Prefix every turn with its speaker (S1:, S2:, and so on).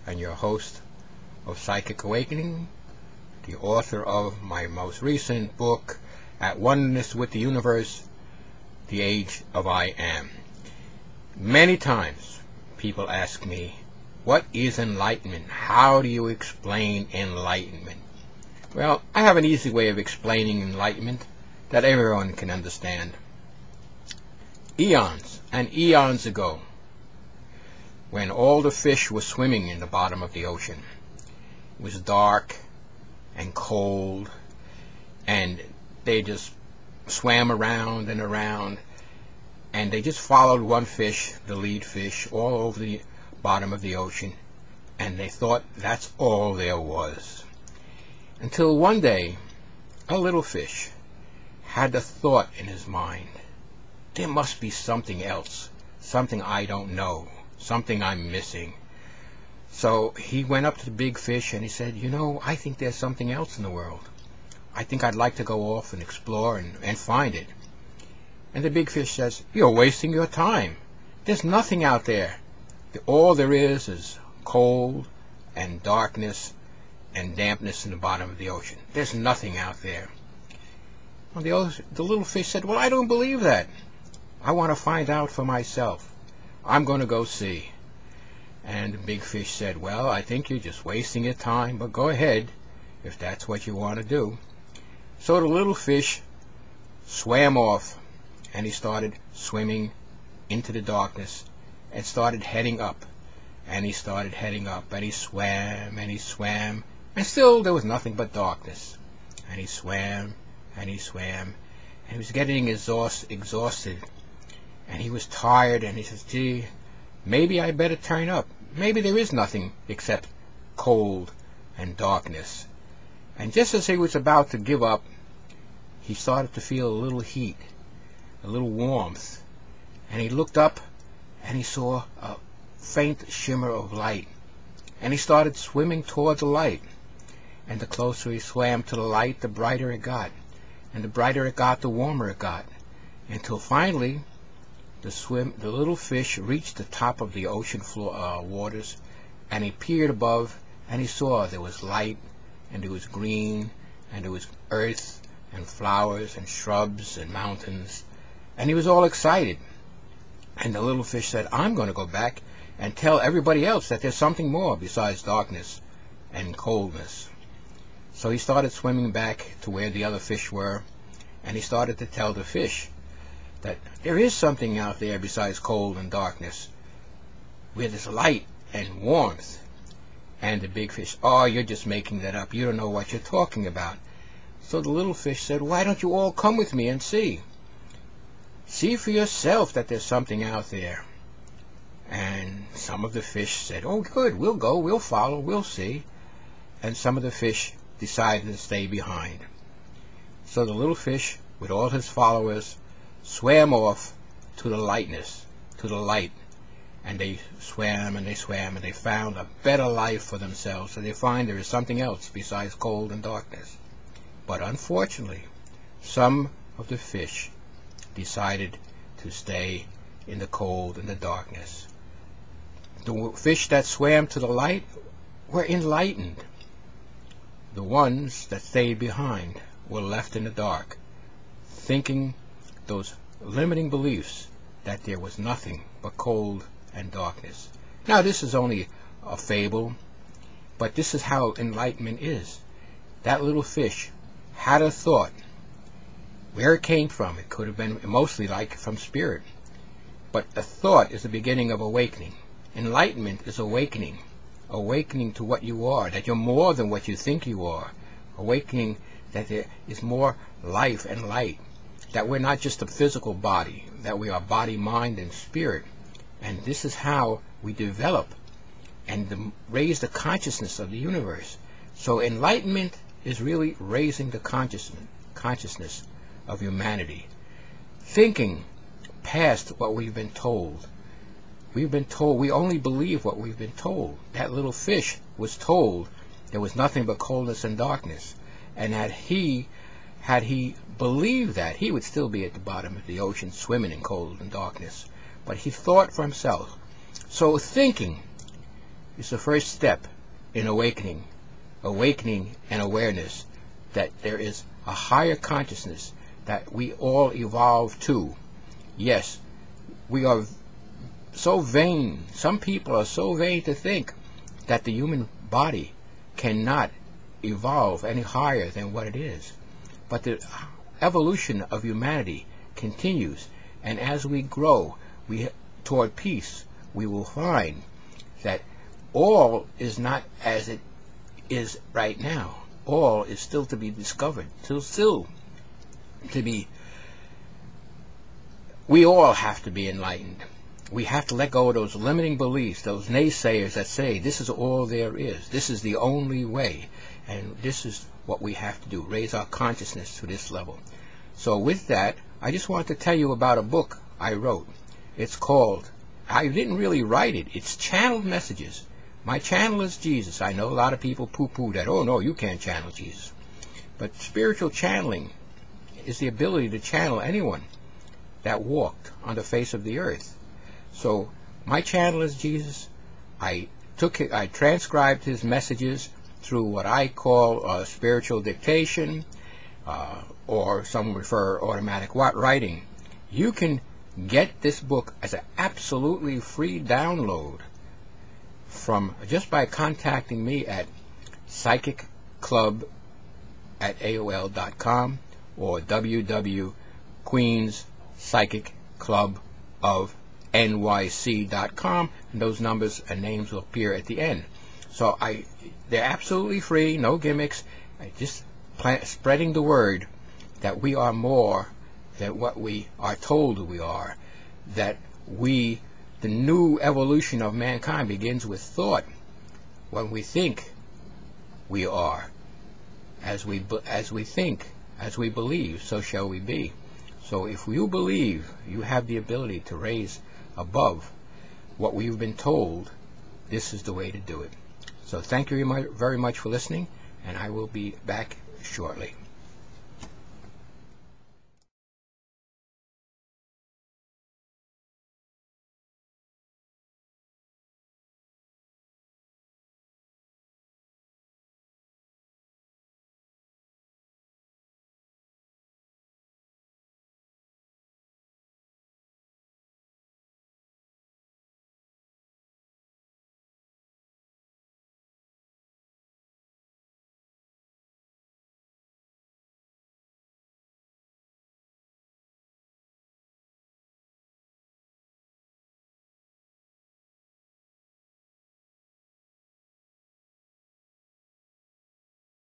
S1: and your host of Psychic Awakening, the author of my most recent book, At Oneness with the Universe, The Age of I Am. Many times people ask me, what is enlightenment? How do you explain enlightenment? Well, I have an easy way of explaining enlightenment that everyone can understand. Eons and eons ago, when all the fish were swimming in the bottom of the ocean, it was dark and cold, and they just swam around and around, and they just followed one fish, the lead fish, all over the bottom of the ocean, and they thought that's all there was. Until one day, a little fish had the thought in his mind, there must be something else, something I don't know, something I'm missing. So he went up to the big fish and he said, you know, I think there's something else in the world. I think I'd like to go off and explore and find it. And the big fish says, you're wasting your time. There's nothing out there. All there is cold and darkness and dampness in the bottom of the ocean. There's nothing out there. Well, the little fish said, well, I don't believe that. I want to find out for myself. I'm going to go see. And the big fish said, well, I think you're just wasting your time, but go ahead if that's what you want to do. So the little fish swam off, and he started swimming into the darkness and started heading up. And he started heading up, and he swam, and still there was nothing but darkness. And he swam, and he swam, and he was getting exhausted, and he was tired, and he says, gee, maybe I better turn up. Maybe there is nothing except cold and darkness. And just as he was about to give up, he started to feel a little heat, a little warmth. And he looked up and he saw a faint shimmer of light. And he started swimming toward the light. And the closer he swam to the light, the brighter it got. And the brighter it got, the warmer it got. Until finally, the little fish reached the top of the ocean floor waters, and he peered above, and he saw there was light, and there was green, and there was earth, and flowers, and shrubs, and mountains, and he was all excited. And the little fish said, I'm going to go back and tell everybody else that there's something more besides darkness and coldness. So he started swimming back to where the other fish were, and he started to tell the fish that there is something out there besides cold and darkness, where there's light and warmth. And the big fish, oh, you're just making that up. You don't know what you're talking about. So the little fish said, why don't you all come with me and see? See for yourself that there's something out there. And some of the fish said, oh, good, we'll go, we'll follow, we'll see. And some of the fish decided to stay behind. So the little fish, with all his followers, swam off to the lightness, to the light, and they swam and they swam and they found a better life for themselves. So they find there is something else besides cold and darkness. But unfortunately, some of the fish decided to stay in the cold and the darkness. The fish that swam to the light were enlightened. The ones that stayed behind were left in the dark, thinking those limiting beliefs that there was nothing but cold and darkness. Now, this is only a fable, but this is how enlightenment is. That little fish had a thought. Where it came from, it could have been mostly like from spirit. But a thought is the beginning of awakening. Enlightenment is awakening. Awakening to what you are, that you're more than what you think you are. Awakening that there is more life and light. That we're not just a physical body, that we are body, mind, and spirit. And this is how we develop and raise the consciousness of the universe. So enlightenment is really raising the consciousness of humanity. Thinking past what we've been told. We've been told, we only believe what we've been told. That little fish was told there was nothing but coldness and darkness. And had he believed that, he would still be at the bottom of the ocean swimming in cold and darkness. But he thought for himself. So thinking is the first step in awakening and awareness that there is a higher consciousness that we all evolve to. Yes, we are so vain. Some people are so vain to think that the human body cannot evolve any higher than what it is. But the evolution of humanity continues, and as we grow toward peace, we will find that all is not as it is right now. All is still to be discovered, still to be. We all have to be enlightened. We have to let go of those limiting beliefs, those naysayers that say this is all there is, this is the only way, and this is what we have to do, raise our consciousness to this level. So with that, I just want to tell you about a book I wrote. It's called, I didn't really write it, it's Channeled Messages. My channel is Jesus. I know a lot of people poo-poo that, oh no, you can't channel Jesus. But spiritual channeling is the ability to channel anyone that walked on the face of the earth. So my channel is Jesus. I transcribed his messages through what I call spiritual dictation, or some refer automatic writing. You can get this book as an absolutely free download from just by contacting me at psychicclub@aol.com or www.queenspsychicclubofnyc.com, and those numbers and names will appear at the end. So they're absolutely free, no gimmicks. Just spreading the word that we are more than what we are told we are, that the new evolution of mankind begins with thought. When we think, we are. As we think, as we believe, so shall we be. So if you believe, you have the ability to raise above what we've been told. This is the way to do it. So thank you very much for listening, and I will be back shortly.